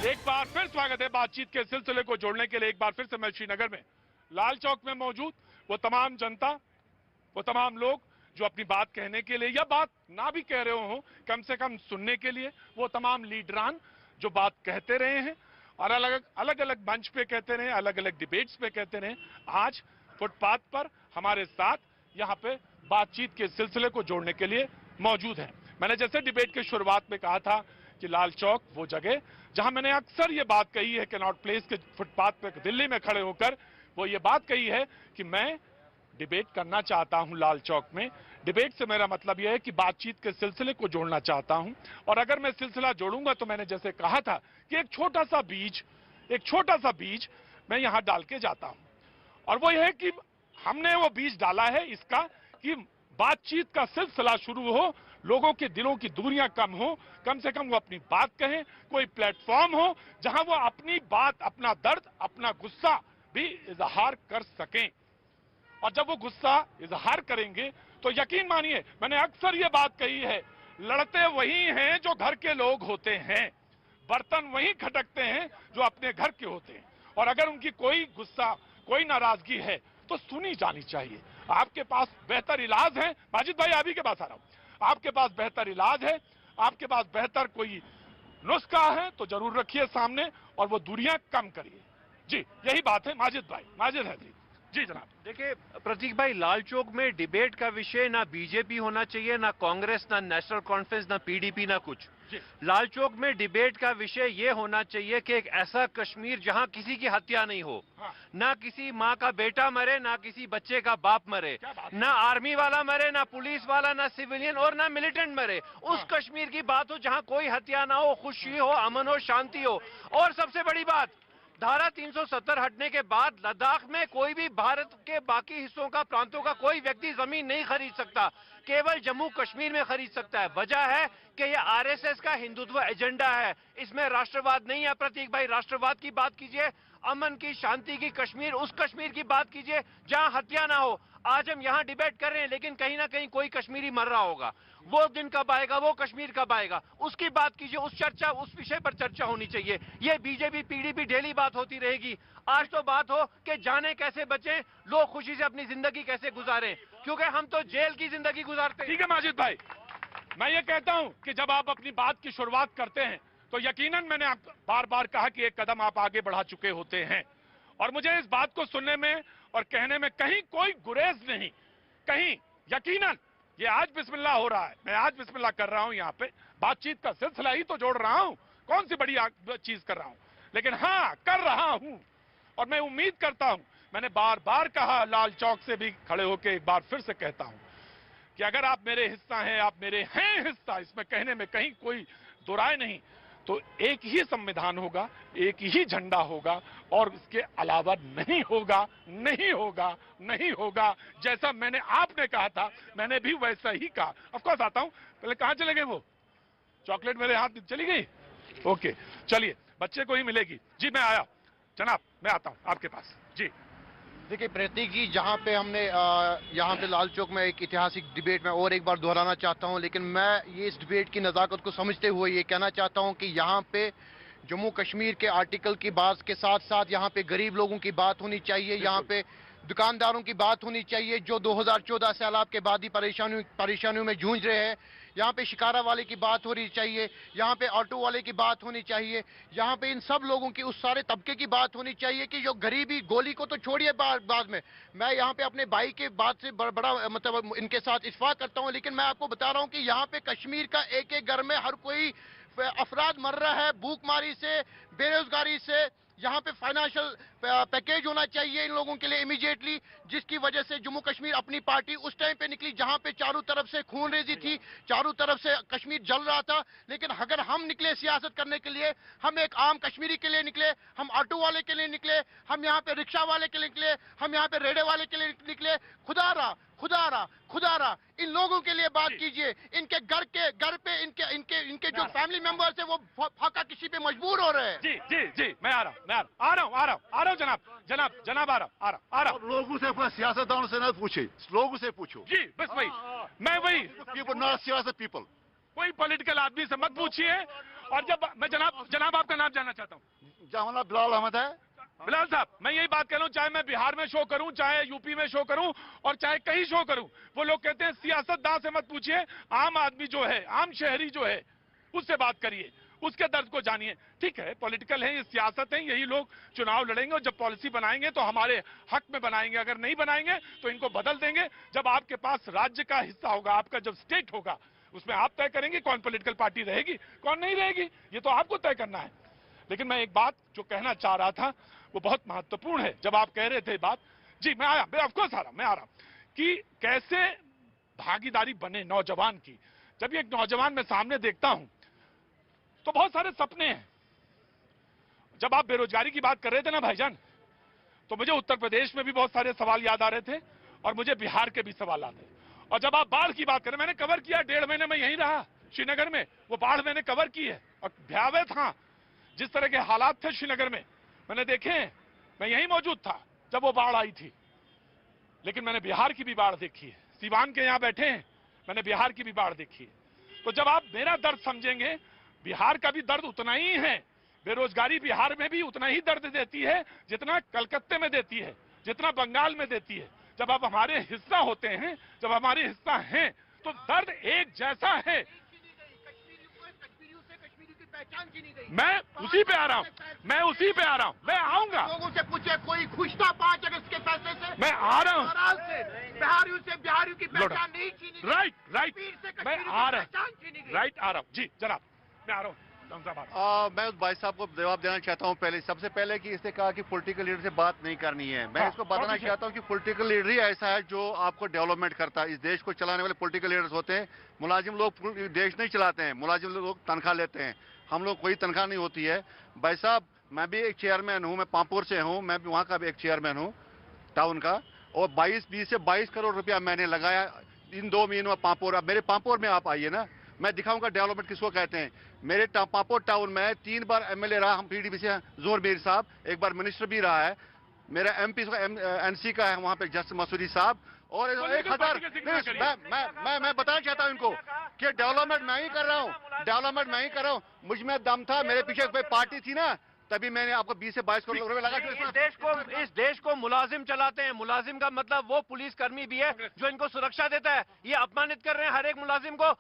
एक बार फिर स्वागत है बातचीत के सिलसिले को जोड़ने के लिए। एक बार फिर से मैं श्रीनगर में लाल चौक में मौजूद वो तमाम जनता, वो तमाम लोग जो अपनी बात कहने के लिए या बात ना भी कह रहे हो कम से कम सुनने के लिए, वो तमाम लीडरान जो बात कहते रहे हैं और अलग अलग मंच पे कहते रहे, अलग अलग डिबेट्स पे कहते रहे, आज फुटपाथ पर हमारे साथ यहाँ पे बातचीत के सिलसिले को जोड़ने के लिए मौजूद है। मैंने जैसे डिबेट की शुरुआत में कहा था कि लाल चौक वो जगह जहां मैंने अक्सर ये बात कही है, कैनॉट प्लेस के फुटपाथ पे दिल्ली में खड़े होकर वो ये बात कही है कि मैं डिबेट करना चाहता हूं लाल चौक में। डिबेट से मेरा मतलब यह है कि बातचीत के सिलसिले को जोड़ना चाहता हूं, और अगर मैं सिलसिला जोड़ूंगा तो मैंने जैसे कहा था कि एक छोटा सा बीज मैं यहां डाल के जाता हूं, और वो यह है कि हमने वो बीज डाला है इसका कि बातचीत का सिलसिला शुरू हो, लोगों के दिलों की दूरियां कम हो, कम से कम वो अपनी बात कहें, कोई प्लेटफॉर्म हो जहां वो अपनी बात, अपना दर्द, अपना गुस्सा भी इजहार कर सकें। और जब वो गुस्सा इजहार करेंगे तो यकीन मानिए, मैंने अक्सर ये बात कही है, लड़ते वही हैं जो घर के लोग होते हैं, बर्तन वही खटकते हैं जो अपने घर के होते हैं। और अगर उनकी कोई गुस्सा, कोई नाराजगी है तो सुनी जानी चाहिए। आपके पास बेहतर इलाज है, माजिद भाई आप ही के पास आ रहा हूं, आपके पास बेहतर इलाज है, आपके पास बेहतर कोई नुस्खा है तो जरूर रखिए सामने और वो दूरियां कम करिए। जी यही बात है माजिद भाई। माजिद है जी। जी जनाब। देखिए प्रतीक भाई, लाल चौक में डिबेट का विषय ना बीजेपी होना चाहिए, ना कांग्रेस, ना नेशनल कॉन्फ्रेंस, ना पीडीपी, ना कुछ। लाल चौक में डिबेट का विषय ये होना चाहिए कि एक ऐसा कश्मीर जहां किसी की हत्या नहीं हो, ना किसी माँ का बेटा मरे, ना किसी बच्चे का बाप मरे, ना आर्मी वाला मरे, ना पुलिस वाला, ना सिविलियन और ना मिलिटेंट मरे। उस कश्मीर की बात हो जहां कोई हत्या ना हो, खुशी हो, अमन हो, शांति हो। और सबसे बड़ी बात, धारा 370 हटने के बाद लद्दाख में कोई भी भारत के बाकी हिस्सों का, प्रांतों का कोई व्यक्ति जमीन नहीं खरीद सकता, केवल जम्मू कश्मीर में खरीद सकता है। वजह है कि यह आरएसएस का हिंदुत्व एजेंडा है, इसमें राष्ट्रवाद नहीं है। प्रतीक भाई, राष्ट्रवाद की बात कीजिए, अमन की, शांति की, कश्मीर, उस कश्मीर की बात कीजिए जहां हत्या ना हो। आज हम यहां डिबेट कर रहे हैं, लेकिन कहीं ना कहीं कोई कश्मीरी मर रहा होगा। वो दिन कब आएगा, वो कश्मीर कब आएगा, उसकी बात कीजिए, उस विषय पर चर्चा होनी चाहिए। ये बीजेपी पीडीपी डेली बात होती रहेगी। आज तो बात हो कि जाने कैसे बचे, लोग खुशी से अपनी जिंदगी कैसे गुजारें, क्योंकि हम तो जेल की जिंदगी गुजारते हैं। ठीक है माजिद भाई, मैं ये कहता हूं कि जब आप अपनी बात की शुरुआत करते हैं तो यकीनन मैंने बार बार कहा कि एक कदम आप आगे बढ़ा चुके होते हैं, और मुझे इस बात को सुनने में और कहने में कहीं कोई गुरेज नहीं, कहीं यकीनन ये आज बिस्मिल्लाह हो रहा है, मैं आज बिस्मिल्लाह कर रहा हूं, यहाँ पे बातचीत का सिलसिला ही तो जोड़ रहा हूं, कौन सी बड़ी चीज कर रहा हूं, लेकिन हाँ कर रहा हूं। और मैं उम्मीद करता हूं, मैंने बार बार कहा, लाल चौक से भी खड़े होकर एक बार फिर से कहता हूं कि अगर आप मेरे हिस्सा हैं, आप मेरे हैं हिस्सा, इसमें कहने में कहीं कोई दो राय नहीं, तो एक ही संविधान होगा, एक ही झंडा होगा, और इसके अलावा नहीं होगा, नहीं होगा, नहीं होगा। जैसा मैंने आपने कहा था मैंने भी वैसा ही कहा। ऑफ कोर्स आता हूं, पहले कहां चले गए वो चॉकलेट, मेरे हाथ चली गई। ओके चलिए, बच्चे को ही मिलेगी। जी मैं आया जनाब, मैं आता हूं आपके पास। जी देखिए प्रतीक जी, जहाँ पे हमने यहाँ पे लाल चौक में एक ऐतिहासिक डिबेट में और एक बार दोहराना चाहता हूँ, लेकिन मैं ये इस डिबेट की नज़ाकत को समझते हुए ये कहना चाहता हूँ कि यहाँ पे जम्मू कश्मीर के आर्टिकल की बात के साथ साथ यहाँ पे गरीब लोगों की बात होनी चाहिए, यहाँ पे दुकानदारों की बात होनी चाहिए जो 2014 सैलाब के बाद ही परेशानियों में जूझ रहे हैं। यहाँ पे शिकारा वाले की बात होनी चाहिए, यहाँ पे ऑटो वाले की बात होनी चाहिए, यहाँ पे इन सब लोगों की, उस सारे तबके की बात होनी चाहिए कि जो गरीबी, गोली को तो छोड़िए बाद में, मैं यहाँ पे अपने भाई के बात से बड़ा मतलब इनके साथ इत्फाक करता हूँ, लेकिन मैं आपको बता रहा हूँ कि यहाँ पे कश्मीर का एक एक घर में हर कोई अफराद मर रहा है भूखमारी से, बेरोजगारी से। यहाँ पे फाइनेंशियल पैकेज होना चाहिए इन लोगों के लिए इमीडिएटली, जिसकी वजह से जम्मू कश्मीर अपनी पार्टी उस टाइम पे निकली जहाँ पे चारों तरफ से खूनरेजी थी, चारों तरफ से कश्मीर जल रहा था। लेकिन अगर हम निकले सियासत करने के लिए, हम एक आम कश्मीरी के लिए निकले, हम ऑटो वाले के लिए निकले, हम यहाँ पे रिक्शा वाले के लिए निकले, हम यहाँ पे रेड़े वाले के लिए निकले, खुदारा इन लोगों के लिए बात कीजिए। इनके घर पे इनके जो फैमिली मेंबर्स है वो फाका किसी पे मजबूर हो रहे हैं। जी जी जी मैं आ रहा हूं जनाब आ रहा हूं। लोगों से अपना सियासतदानों से ना पूछे, लोगों से पूछो। जी बस वही, मैं वही पीपल नॉट सियासत पीपल। कोई पॉलिटिकल आदमी से मत पूछिए और जब मैं जनाब आपका नाम जानना चाहता हूँ। जहाँ बिलाल अहमद है। बिलाल साहब, मैं यही बात कह रहा हूं, चाहे मैं बिहार में शो करूं, चाहे यूपी में शो करूं, और चाहे कहीं शो करूं, वो लोग कहते हैं सियासतदान से मत पूछिए, आम आदमी जो है, आम शहरी जो है, उससे बात करिए, उसके दर्द को जानिए। ठीक है, पॉलिटिकल है, ये सियासत है, यही लोग चुनाव लड़ेंगे और जब पॉलिसी बनाएंगे तो हमारे हक में बनाएंगे, अगर नहीं बनाएंगे तो इनको बदल देंगे। जब आपके पास राज्य का हिस्सा होगा, आपका जब स्टेट होगा, उसमें आप तय करेंगे कौन पॉलिटिकल पार्टी रहेगी, कौन नहीं रहेगी, ये तो आपको तय करना है। लेकिन मैं एक बात जो कहना चाह रहा था वो बहुत महत्वपूर्ण है। जब आप कह रहे थे बात, जी मैं आया, मैं ऑफकोर्स मैं आ रहा कि कैसे भागीदारी बने नौजवान की। जब एक नौजवान मैं सामने देखता हूं तो बहुत सारे सपने हैं। जब आप बेरोजगारी की बात कर रहे थे ना भाईजान, तो मुझे उत्तर प्रदेश में भी बहुत सारे सवाल याद आ रहे थे और मुझे बिहार के भी सवाल आते। और जब आप बाढ़ की बात करें, मैंने कवर किया, 1.5 महीने में यहीं रहा श्रीनगर में, वो बाढ़ मैंने कवर की है और भयावह था। जिस तरह के हालात थे श्रीनगर में मैंने देखे, मैं यहीं मौजूद था जब वो बाढ़ आई थी। लेकिन मैंने बिहार की भी बाढ़ देखी है, सीवान के यहां बैठे हैं, मैंने बिहार की भी बाढ़ देखी है। तो जब आप मेरा दर्द समझेंगे, बिहार का भी दर्द उतना ही है। बेरोजगारी बिहार में भी उतना ही दर्द देती है जितना कलकत्ते में देती है, जितना बंगाल में देती है। जब आप हमारे हिस्सा होते हैं, जब हमारे हिस्सा हैं, तो दर्द एक जैसा है। मैं उसी पे आ रहा हूँ, मैं उसी पे आ रहा हूँ, मैं आऊंगा। लोगों से पूछे, कोई खुश था 5 अगस्त के फैसले से? मैं आ रहा हूँ। बिहारियों की पहचान नहीं छीनी गई। राइट, मैं आ रहा पहचान छीनी गई। हूँ, राइट, आ रहा हूँ जी जनाब, मैं आ रहा हूँ। मैं उस भाई साहब को जवाब देना चाहता हूं। सबसे पहले कि इसने कहा कि पॉलिटिकल लीडर से बात नहीं करनी है। मैं इसको बताना चाहता हूं कि पॉलिटिकल लीडर ही ऐसा है जो आपको डेवलपमेंट करता है। इस देश को चलाने वाले पॉलिटिकल लीडर्स होते हैं। मुलाजिम लोग देश नहीं चलाते हैं, मुलाजिम लोग तनख्वाह लेते हैं। हम लोग कोई तनख्वाह नहीं होती है। भाई साहब, मैं भी एक चेयरमैन हूं, मैं पांपोर से हूं, मैं भी वहां का भी एक चेयरमैन हूं टाउन का, और 20 से 22 करोड़ रुपया मैंने लगाया इन 2 महीनों में पांपोर। अब मेरे पांपोर में आप आइए ना, मैं दिखाऊंगा डेवलपमेंट किसको कहते हैं। मेरे पांपोर टाउन में 3 बार एमएलए रहा, हम पीडीपी से जोर मीर साहब, एक बार मिनिस्टर भी रहा है। मेरा एमपी एनसी का है वहां पे जस्ट मसूरी साहब, और 1000। मैं बताना चाहता हूं इनको कि डेवलपमेंट मैं ही कर रहा हूं, डेवलपमेंट मैं ही कर रहा हूं। मुझ में दम था, मेरे पीछे कोई पार्टी थी ना, तभी मैंने आपको 20 से 22 करोड़ रुपए लगा। इस देश को मुलाजिम चलाते हैं। मुलाजिम का मतलब वो पुलिस कर्मी भी है जो इनको सुरक्षा देता है। ये अपमानित कर रहे हैं हर एक मुलाजिम को।